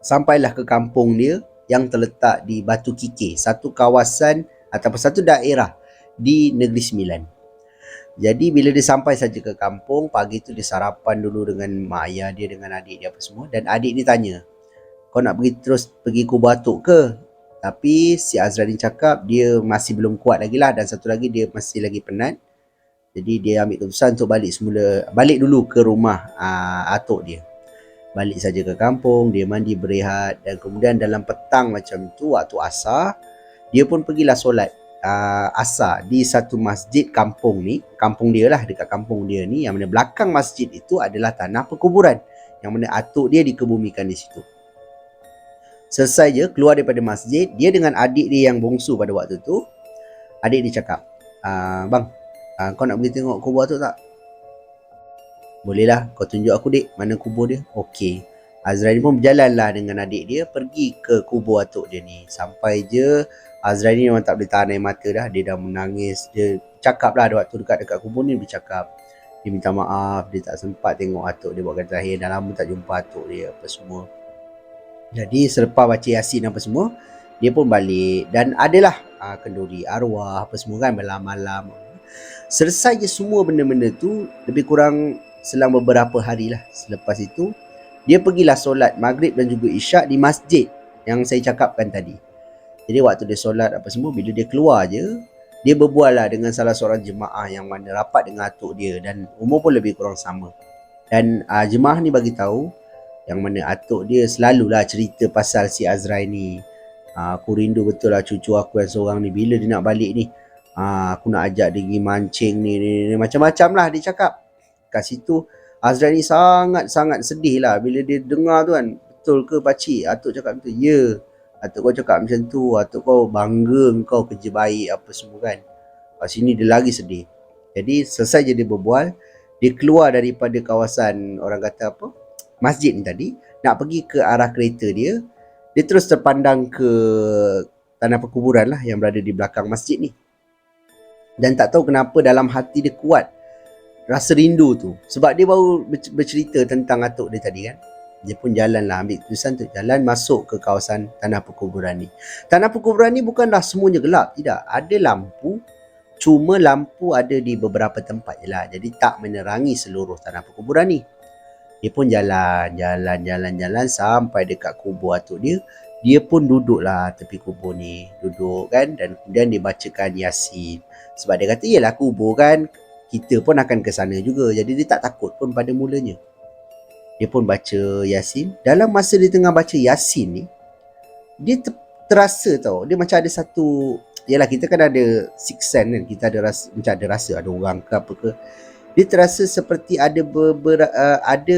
Sampailah ke kampung dia yang terletak di Batu Kikir, satu kawasan ataupun satu daerah di Negeri Sembilan. Jadi bila dia sampai saja ke kampung, pagi tu dia sarapan dulu dengan mak ayah dia, dengan adik dia apa semua. Dan adik ni tanya, kau nak pergi kubur atuk ke? Tapi si Azrael ni cakap dia masih belum kuat lagi lah, dan satu lagi dia masih lagi penat. Jadi dia ambil keputusan untuk balik dulu ke rumah atuk dia. Balik saja ke kampung, dia mandi berehat, dan kemudian dalam petang macam tu, waktu asar, dia pun pergilah solat asar di satu masjid kampung ni. Kampung dia lah, dekat kampung dia ni, yang mana belakang masjid itu adalah tanah perkuburan, yang mana atuk dia dikebumikan di situ. Selesai je keluar daripada masjid, dia dengan adik dia yang bongsu pada waktu tu, adik dia cakap, bang, kau nak pergi tengok kubur atuk tak? Boleh lah, kau tunjuk aku dek mana kubur dia. Okey. Azrael pun berjalan lah dengan adik dia pergi ke kubur atuk dia ni. Sampai je Azrael ni memang tak boleh tahan air mata dah. Dia dah menangis. Dia cakap lah waktu dekat kubur ni, dia cakap. Dia minta maaf, dia tak sempat tengok atuk dia buat kali terakhir. Dah lama tak jumpa atuk dia apa semua. Jadi selepas baca Yasin apa semua, dia pun balik. Dan adalah kenduri arwah apa semua kan, malam-malam. Selesai je semua benda-benda tu, lebih kurang selang beberapa hari lah selepas itu, dia pergilah solat maghrib dan juga isyak di masjid yang saya cakapkan tadi. Jadi waktu dia solat apa semua, bila dia keluar je, dia berbual lah dengan salah seorang jemaah yang mana rapat dengan atuk dia, dan umur pun lebih kurang sama. Dan jemaah ni bagi tahu yang mana atuk dia selalulah cerita pasal si Azrael ni. Aku rindu betul lah cucu aku yang seorang ni, bila dia nak balik ni, aku nak ajak dia pergi mancing ni, macam-macam lah dia cakap. Kat situ Azrael ni sangat-sangat sedih lah bila dia dengar tu kan. Betul ke pakcik? Atuk cakap betul. Ya, atuk kau cakap macam tu. Atuk kau bangga kau kerja baik apa semua kan. Kat sini dia lagi sedih. Jadi selesai je dia berbual, dia keluar daripada kawasan orang kata apa, masjid ni tadi, nak pergi ke arah kereta dia. Dia terus terpandang ke tanah perkuburan lah yang berada di belakang masjid ni. Dan tak tahu kenapa dalam hati dia kuat rasa rindu tu, sebab dia baru bercerita tentang atuk dia tadi kan. Dia pun jalan lah, ambil keputusan untuk jalan masuk ke kawasan tanah perkuburan ni. Tanah perkuburan ni bukanlah semuanya gelap, tidak, ada lampu. Cuma lampu ada di beberapa tempat je lah, jadi tak menerangi seluruh tanah perkuburan ni. Dia pun jalan sampai dekat kubur atuk dia. Dia pun duduk lah tepi kubur ni, duduk kan, dan kemudian dia bacakan Yasin. Sebab dia kata yelah kubur kan, kita pun akan ke sana juga. Jadi dia tak takut pun pada mulanya. Dia pun baca Yasin. Dalam masa dia tengah baca Yasin ni, dia terasa tau, dia macam ada satu, yalah kita kan ada sixth sense kan, kita ada rasa, macam ada rasa ada orang ke apa ke. Dia terasa seperti ada ada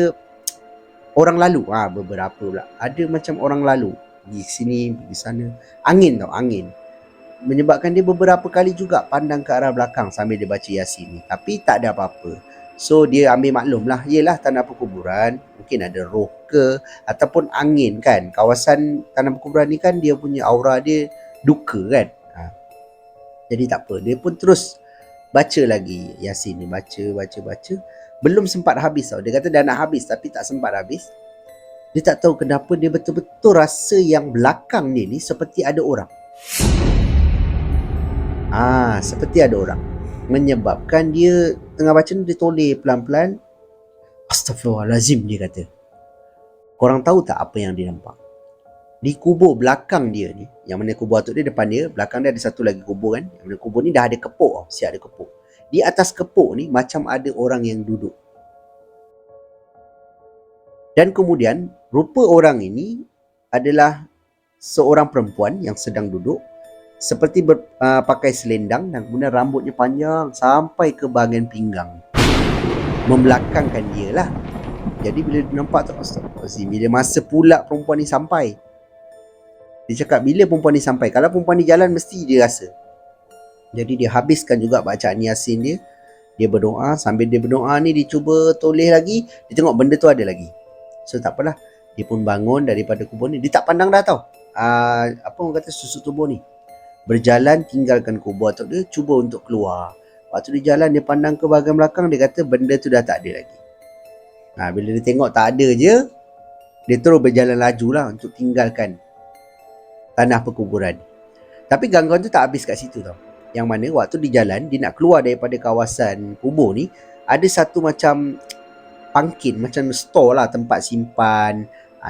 orang lalu. Beberapa pula. Ada macam orang lalu di sini, di sana. Angin tau, angin. Menyebabkan dia beberapa kali juga pandang ke arah belakang sambil dia baca Yasin ni. Tapi tak ada apa-apa. So dia ambil maklum lah, yelah tanah perkuburan, mungkin ada roh ke ataupun angin kan. Kawasan tanah perkuburan ni kan dia punya aura dia duka kan. Jadi tak apa, dia pun terus baca lagi Yasin ni, baca. Belum sempat habis tau. Dia kata dah nak habis tapi tak sempat habis. Dia tak tahu kenapa dia betul-betul rasa yang belakang ni seperti ada orang. Seperti ada orang. Menyebabkan dia tengah baca ni, dia toleh pelan-pelan. Astaghfirullahalazim, dia kata. Korang tahu tak apa yang dia nampak? Di kubur belakang dia ni, yang mana kubur atuk dia depan dia, belakang dia ada satu lagi kubur kan. Yang mana kubur ni dah ada kepuk, siap ada kepuk. Di atas kepuk ni macam ada orang yang duduk. Dan kemudian rupa orang ini adalah seorang perempuan yang sedang duduk, seperti pakai selendang, dan kemudian rambutnya panjang sampai ke bahagian pinggang, membelakangkan dia lah. Jadi bila dia nampak tu, astagfirullahaladzim, bila masa pula perempuan ni sampai, dia cakap bila perempuan ni sampai, kalau perempuan ni jalan mesti dia rasa. Jadi dia habiskan juga bacaan Yasin dia. Dia berdoa, sambil dia berdoa ni dia cuba toleh lagi, dia tengok benda tu ada lagi. So tak apalah, dia pun bangun daripada kubur ni. Dia tak pandang dah tau apa orang kata, susuk tubuh ni. Berjalan tinggalkan kubur atuk dia, cuba untuk keluar. Waktu dia jalan, dia pandang ke bahagian belakang, dia kata benda tu dah tak ada lagi. Bila dia tengok tak ada je, dia terus berjalan laju lah untuk tinggalkan tanah perkuburan. Tapi gangguan tu tak habis kat situ tau. yang mana waktu di jalan dia nak keluar daripada kawasan kubur ni, ada satu macam pangkin, macam store lah, tempat simpan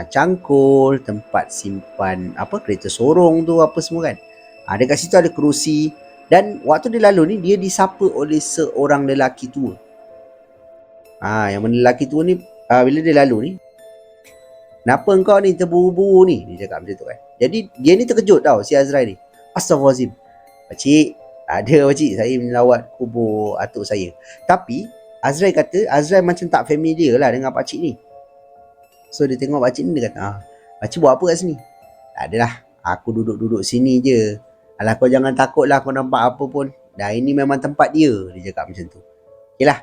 cangkul, tempat simpan kereta sorong tu apa semua kan. Dekat situ ada kerusi, dan waktu dia lalu ni dia disapa oleh seorang lelaki tua. Yang mana lelaki tua ni bila dia lalu ni, "Kenapa engkau ni terburu-buru ni?" Dia cakap macam tu kan. Jadi dia ni terkejut tau, si Azrai ni. "Astaghfirullahalazim. Pakcik, ada pakcik, saya melawat kubur atuk saya." Tapi Azrai kata Azrai macam tak familiar lah dengan pakcik ni. So dia tengok pakcik ni, dia kata, "Pakcik buat apa kat sini?" "Tak adalah, aku duduk-duduk sini je." "Alah, kau jangan takut lah, kau nampak apa pun. Dah, ini memang tempat dia." Dia cakap macam tu. "Okey lah,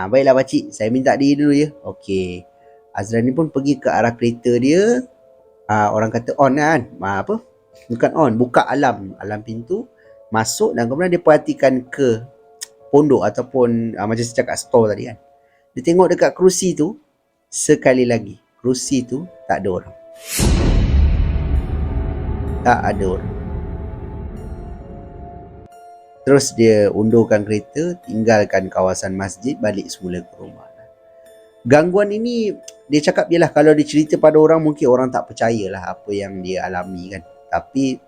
baiklah pakcik, saya minta diri dulu ya." Okey. Azrai ni pun pergi ke arah kereta dia. Orang kata on kan. Bukan on, buka alam pintu, masuk, dan kemudian dia perhatikan ke pondok ataupun macam saya cakap store tadi kan. Dia tengok dekat kerusi tu, sekali lagi kerusi tu tak ada orang. Tak ada orang. Terus dia undurkan kereta, tinggalkan kawasan masjid, balik semula ke rumah. Gangguan ini dia cakap jelah, kalau dia cerita pada orang mungkin orang tak percayalah apa yang dia alami kan. Tapi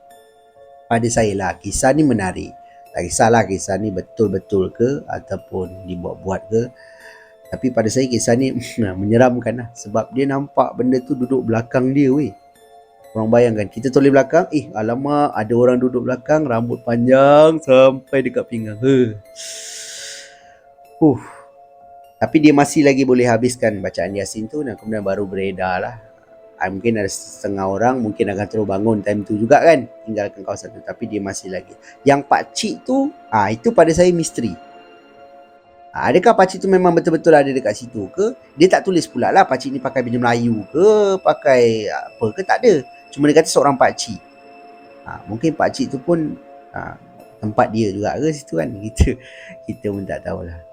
pada saya lah, kisah ni menarik. Tak kisahlah kisah ni betul-betul ke ataupun dibuat-buat ke, tapi pada saya kisah ni menyeramkan lah. Sebab dia nampak benda tu duduk belakang dia weh. Korang bayangkan, kita toleh belakang, alamak, ada orang duduk belakang, rambut panjang sampai dekat pinggang. Tapi dia masih lagi boleh habiskan bacaan Yasin tu, dan kemudian baru beredar lah. Mungkin ada setengah orang mungkin akan terus bangun time tu juga kan, tinggalkan kawasan tu. Tapi dia masih lagi. Yang pakcik tu, itu pada saya misteri. Adakah pakcik tu memang betul-betul ada dekat situ ke? Dia tak tulis pula lah pakcik ni pakai baju Melayu ke, pakai apa ke, tak ada. Cuma dia kata seorang pakcik. Mungkin pakcik tu pun tempat dia juga ke situ kan. Kita pun tak tahulah.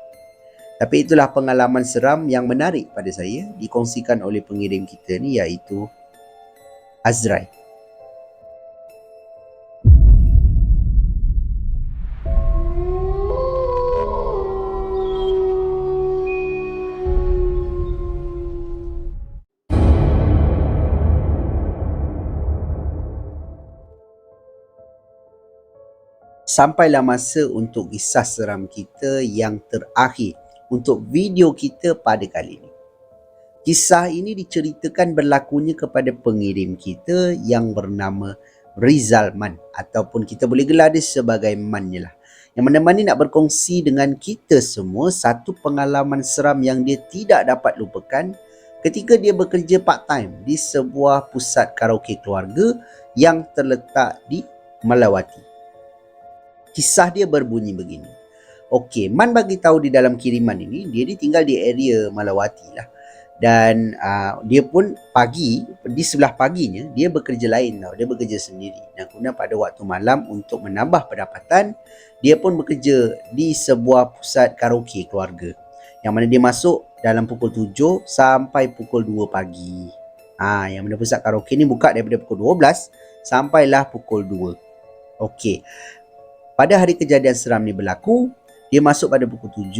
Tapi itulah pengalaman seram yang menarik pada saya, dikongsikan oleh pengirim kita ni, iaitu Azrai. Sampailah masa untuk kisah seram kita yang terakhir untuk video kita pada kali ini. Kisah ini diceritakan berlakunya kepada pengirim kita yang bernama Rizal Man, ataupun kita boleh gelar dia sebagai Man je lah. Yang mana Man ni nak berkongsi dengan kita semua satu pengalaman seram yang dia tidak dapat lupakan ketika dia bekerja part time di sebuah pusat karaoke keluarga yang terletak di Melawati. Kisah dia berbunyi begini. Okey, Man bagi tahu di dalam kiriman ini, dia ni tinggal di area Melawati lah. Dan dia pun di sebelah paginya, dia bekerja lain tau. Dia bekerja sendiri. Dan kemudian pada waktu malam untuk menambah pendapatan, dia pun bekerja di sebuah pusat karaoke keluarga. Yang mana dia masuk dalam pukul 7 sampai pukul 2 pagi. Yang mana pusat karaoke ni buka daripada pukul 12 sampailah pukul 2. Okey. Pada hari kejadian seram ni berlaku, dia masuk pada pukul 7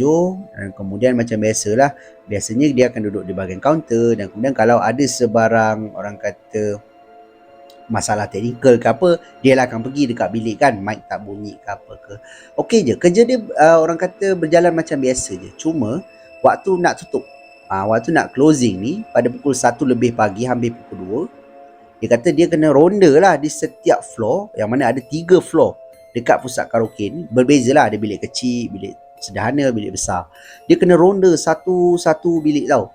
dan kemudian macam biasalah, biasanya dia akan duduk di bahagian kaunter, dan kemudian kalau ada sebarang orang kata masalah teknikal ke apa, dia lah akan pergi dekat bilik kan, mic tak bunyi ke apa ke. Okey je, kerja dia orang kata berjalan macam biasa je. Cuma waktu nak tutup, waktu nak closing ni pada pukul 1 lebih pagi, hampir pukul 2, dia kata dia kena ronda lah di setiap floor, yang mana ada 3 floor dekat pusat karaoke ni. Berbezalah, ada bilik kecil, bilik sederhana, bilik besar. Dia kena ronda satu-satu bilik tau,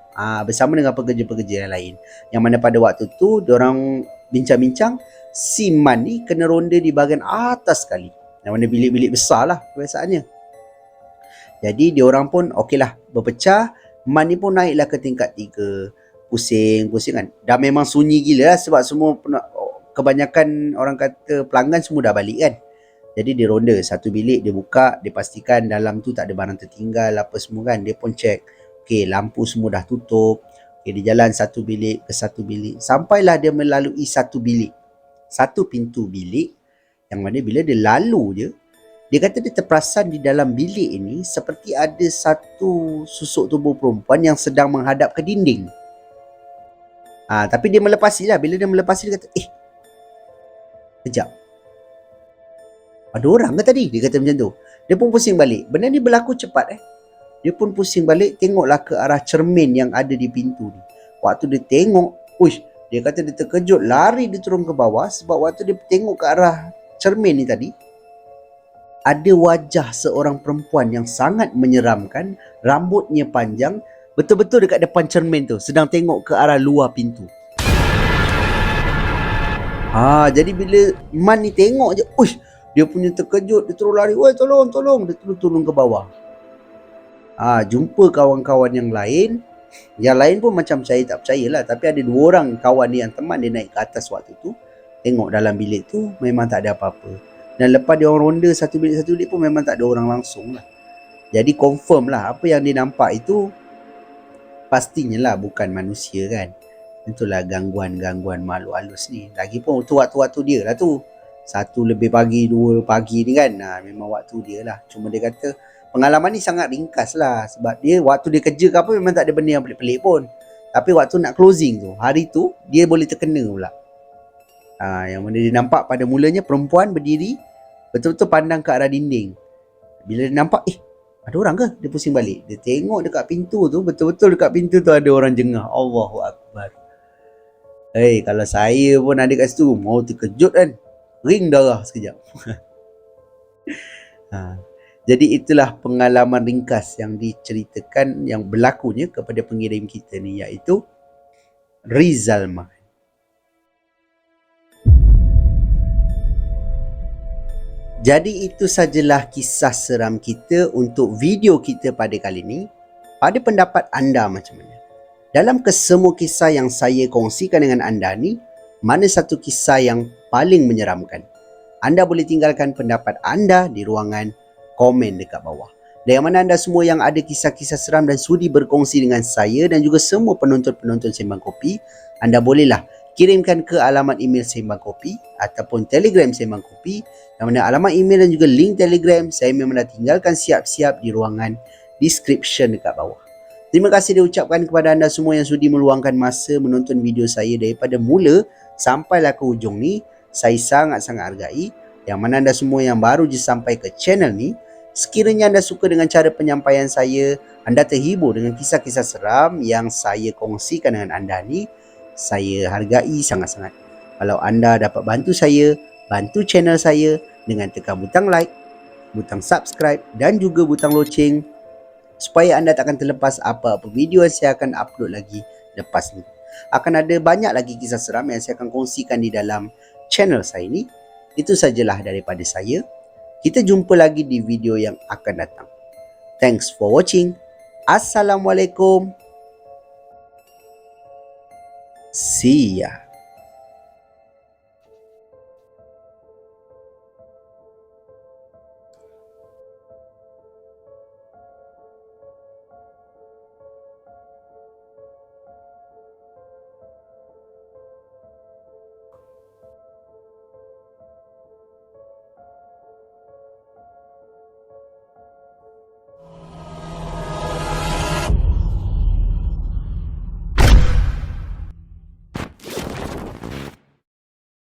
bersama dengan pekerja-pekerja yang lain. Yang mana pada waktu tu diorang bincang-bincang, si Man ni kena ronda di bahagian atas sekali, yang mana bilik-bilik besar lah kebiasaannya. Jadi diorang pun okeylah berpecah. Man ni pun naiklah ke tingkat 3. Pusing kan. Dah memang sunyi gila lah, sebab semua kebanyakan orang kata pelanggan semua dah balik kan. Jadi dia ronda satu bilik, dia buka, dia pastikan dalam tu tak ada barang tertinggal apa semua kan. Dia pun cek, okey, lampu semua dah tutup. Okey, dia jalan satu bilik ke satu bilik, sampailah dia melalui satu pintu bilik, yang mana bila dia lalu je, Dia kata dia terperasan di dalam bilik ini seperti ada satu susuk tubuh perempuan yang sedang menghadap ke dinding. Tapi dia melepasi lah. Bila dia melepasi, dia kata, kejap. Ada orang ke tadi? Dia kata macam tu. Dia pun pusing balik. Benda ni berlaku cepat. Dia pun pusing balik, tengoklah ke arah cermin yang ada di pintu ni. Waktu dia tengok, dia kata dia terkejut, lari dia turun ke bawah sebab waktu dia tengok ke arah cermin ni tadi, ada wajah seorang perempuan yang sangat menyeramkan, rambutnya panjang, betul-betul dekat depan cermin tu, sedang tengok ke arah luar pintu. Jadi bila Man ni tengok je, dia punya terkejut, dia terus lari, tolong, dia terus turun ke bawah. Jumpa kawan-kawan yang lain. Yang lain pun macam percaya tak percaya lah. Tapi ada 2 orang kawan dia yang teman dia naik ke atas waktu tu. Tengok dalam bilik tu memang tak ada apa-apa. Dan lepas dia orang ronda satu bilik pun memang tak ada orang langsung lah. Jadi confirm lah apa yang dia nampak itu pastinya lah bukan manusia kan. Itulah gangguan-gangguan makhluk halus ni. Lagipun tu waktu-waktu dia lah tu. 1 lebih pagi, 2 pagi ni kan. Memang waktu dia lah. Cuma dia kata pengalaman ni sangat ringkas lah. Sebab dia waktu dia kerja ke apa memang tak ada benda yang pelik-pelik pun. Tapi waktu nak closing tu, hari tu dia boleh terkena pula. Yang mana dia nampak pada mulanya perempuan berdiri betul-betul pandang ke arah dinding. Bila dia nampak, ada orang ke? Dia pusing balik. Dia tengok dekat pintu tu, betul-betul dekat pintu tu ada orang jengah. Allahu Akbar. Kalau saya pun ada kat situ, mau terkejut kan. Ring darah sekejap. Jadi itulah pengalaman ringkas yang diceritakan, yang berlakunya kepada pengirim kita ni, iaitu Rizal Maan. Jadi itu sajalah kisah seram kita untuk video kita pada kali ini. Pada pendapat anda macam mana? Dalam kesemua kisah yang saya kongsikan dengan anda ni, mana satu kisah yang paling menyeramkan? Anda boleh tinggalkan pendapat anda di ruangan komen dekat bawah. Dan yang mana anda semua yang ada kisah-kisah seram dan sudi berkongsi dengan saya dan juga semua penonton-penonton Sembang Kopi, anda bolehlah kirimkan ke alamat email Sembang Kopi ataupun Telegram Sembang Kopi, yang mana alamat email dan juga link Telegram saya memang dah tinggalkan siap-siap di ruangan description dekat bawah. Terima kasih diucapkan kepada anda semua yang sudi meluangkan masa menonton video saya daripada mula sampailah ke hujung ni. Saya sangat-sangat hargai. Yang mana anda semua yang baru je sampai ke channel ni, sekiranya anda suka dengan cara penyampaian saya, anda terhibur dengan kisah-kisah seram yang saya kongsikan dengan anda ni, saya hargai sangat-sangat. Kalau anda dapat bantu saya, bantu channel saya dengan tekan butang like, butang subscribe dan juga butang loceng, supaya anda takkan terlepas apa-apa video yang saya akan upload lagi lepas ni. Akan ada banyak lagi kisah seram yang saya akan kongsikan di dalam channel saya ni. Itu sajalah daripada saya. Kita jumpa lagi di video yang akan datang. Thanks for watching. Assalamualaikum. See ya.